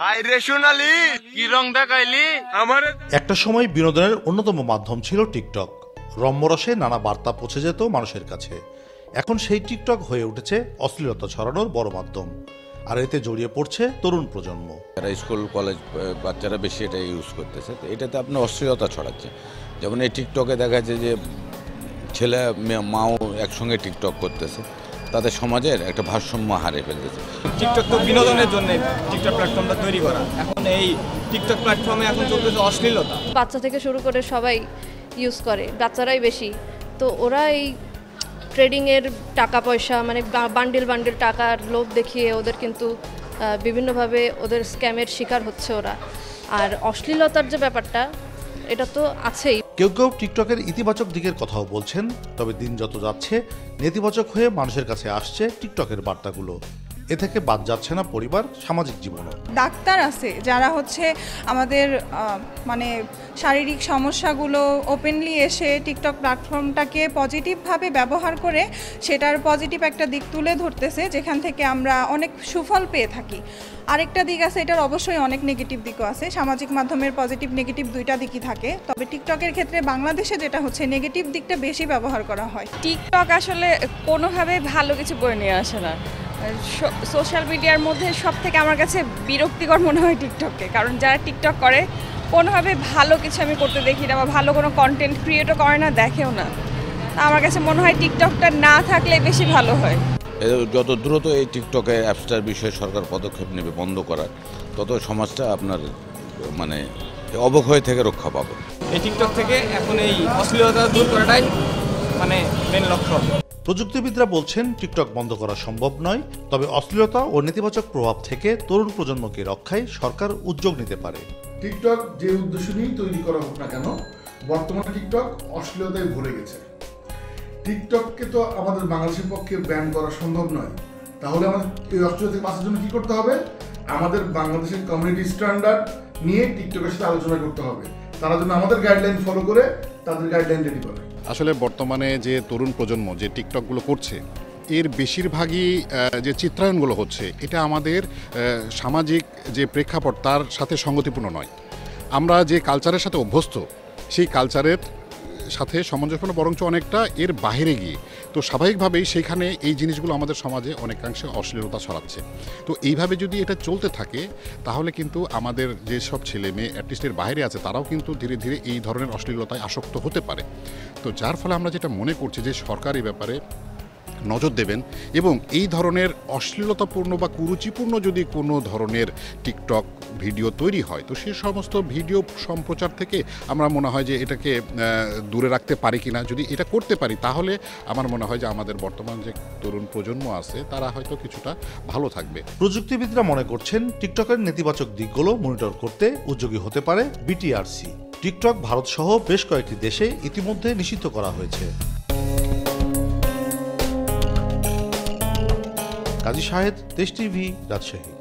High রে সোনালি, কি রং দেখাইলি আমার। একটা সময় বিনোদনের অন্যতম মাধ্যম ছিল টিকটক। রম্যরসে নানা বার্তা পৌঁছে যেত মানুষের কাছে। এখন সেই টিকটক হয়ে উঠেছে অশ্লীলতা ছড়ানোর বড় মাধ্যম, আর এতে জড়িয়ে পড়ছে তরুণ প্রজন্ম। যারা স্কুল কলেজ বাচ্চারা বেশি এটা ইউজ করতেছে, তো এটাতে আপনার অশ্লীলতা ছড়াচ্ছে। যেমন এই টিকটকে দেখা যাচ্ছে যে ছেলে মাও একসঙ্গে টিকটক করতেছে, তাদের সমাজের একটা ভারসাম্য হারিয়ে ফেলতেছে। টিকটক তো বিনোদনের জন্য টিকটক প্ল্যাটফর্মটা তৈরি করা, এখন এই টিকটক প্ল্যাটফর্মে এখন চলতেছে অশ্লীলতা। বাচ্চা থেকে শুরু করে সবাই ইউজ করে, বাচ্চারাই বেশি। তো ওরা এই ট্রেডিংয়ের টাকা পয়সা মানে বান্ডিল বান্ডিল টাকার লোভ দেখিয়ে ওদের কিন্তু বিভিন্নভাবে ওদের স্ক্যামের শিকার হচ্ছে ওরা। আর অশ্লীলতার যে ব্যাপারটা, এটা তো আছেই। কেউ কেউ টিকটকের ইতিবাচক দিকের কথাও বলছেন, তবে দিন যত যাচ্ছে নেতিবাচক হয়ে মানুষের কাছে আসছে টিকটকের বার্তাগুলো। এ থেকে বাদ যাচ্ছে না পরিবার, সামাজিক জীবনও। ডাক্তার আছে যারা আমাদের মানে শারীরিক সমস্যাগুলো ওপেনলি এসে টিকটক প্ল্যাটফর্মটাকে পজিটিভভাবে ব্যবহার করে সেটার পজিটিভ একটা দিক তুলে ধরতেছে, যেখান থেকে আমরা অনেক সুফল পেয়ে থাকি। আরেকটা দিক আছে, এটার অবশ্যই অনেক নেগেটিভ দিকও আছে। সামাজিক মাধ্যমের পজিটিভ নেগেটিভ দুইটা দিকই থাকে, তবে টিকটকের ক্ষেত্রে বাংলাদেশে যেটা হচ্ছে নেগেটিভ দিকটা বেশি ব্যবহার করা হয়। টিকটক আসলে কোনোভাবে ভালো কিছু বয়ে নিয়ে আসে না। সোশ্যাল মিডিয়ার মধ্যে সব থেকে আমার কাছে বিরক্তিকর মনে হয় টিকটককে, কারণ যারা টিকটক করে কোনোভাবে ভালো কিছু আমি করতে দেখি না, বা ভালো কোনো কন্টেন্ট ক্রিয়েটও করে না, দেখেও না। আমার কাছে মনে হয় টিকটকটা না থাকলে বেশি ভালো হয়। যত দ্রুত এই টিকটকে অ্যাপসটার বিষয়ে সরকার পদক্ষেপ নেবে বন্ধ করার, তত সমাজটা আপনার মানে অবক্ষয় থেকে রক্ষা পাবে। এই টিকটক থেকে এখন এই অশ্লীলতা দূর করাটাই মানে মেন লক্ষ্য। প্রযুক্তিবিদরা বলছেন টিকটক বন্ধ করা সম্ভব নয়, তবে অশ্লীলতা ও নেতিবাচক প্রভাব থেকে তরুণ প্রজন্মকে রক্ষায় সরকার উদ্যোগ নিতে পারে। টিকটক যে উদ্দেশ্য নিয়েই তৈরি করা হোক না কেন, বর্তমানে টিকটক অশ্লীলতায় ভরে গেছে। টিকটককে তো আমাদের বাংলাদেশের পক্ষে ব্যান করা সম্ভব নয়। তাহলে আমাদের এই অশ্লীলতা থেকে বাঁচার জন্য কি করতে হবে? আমাদের বাংলাদেশের কমিউনিটি স্ট্যান্ডার্ড নিয়ে টিকটকের সাথে আলোচনা করতে হবে। তারা যেন আমাদের গাইডলাইন ফলো করে তাদের গাইডলাইন রেডি করে। আসলে বর্তমানে যে তরুণ প্রজন্ম যে টিকটকগুলো করছে, এর বেশিরভাগই যে চিত্রায়নগুলো হচ্ছে, এটা আমাদের সামাজিক যে প্রেক্ষাপট তার সাথে সঙ্গতিপূর্ণ নয়। আমরা যে কালচারের সাথে অভ্যস্ত, সেই কালচারের সাথে সামঞ্জস্যপূর্ণ, বরঞ্চ অনেকটা এর বাইরে গিয়ে, তো স্বাভাবিকভাবেই সেইখানে এই জিনিসগুলো আমাদের সমাজে অনেকাংশে অশ্লীলতা ছড়াচ্ছে। তো এইভাবে যদি এটা চলতে থাকে, তাহলে কিন্তু আমাদের যেসব ছেলে মেয়ে অ্যাটলিস্টের বাইরে আছে, তারাও কিন্তু ধীরে ধীরে এই ধরনের অশ্লীলতায় আসক্ত হতে পারে। তো যার ফলে আমরা যেটা মনে করছি যে সরকার এই ব্যাপারে নজর দেবেন, এবং এই ধরনের অশ্লীলতাপূর্ণ বা কুরুচিপূর্ণ যদি কোনো ধরনের টিকটক ভিডিও তৈরি হয়, তো সে সমস্ত ভিডিও সম্প্রচার থেকে আমরা মনে হয় যে এটাকে দূরে রাখতে পারি কিনা। যদি এটা করতে পারি, তাহলে আমার মনে হয় যে আমাদের বর্তমান যে তরুণ প্রজন্ম আছে, তারা হয়তো কিছুটা ভালো থাকবে। প্রযুক্তিবিদরা মনে করছেন টিকটকের নেতিবাচক দিকগুলো মনিটর করতে উদ্যোগী হতে পারে বিটিআরসি। টিকটক ভারত সহ বেশ কয়েকটি দেশে ইতিমধ্যে নিষিদ্ধ করা হয়েছে। কাজী শাহেদ, দেশ টিভি, রাজশাহী।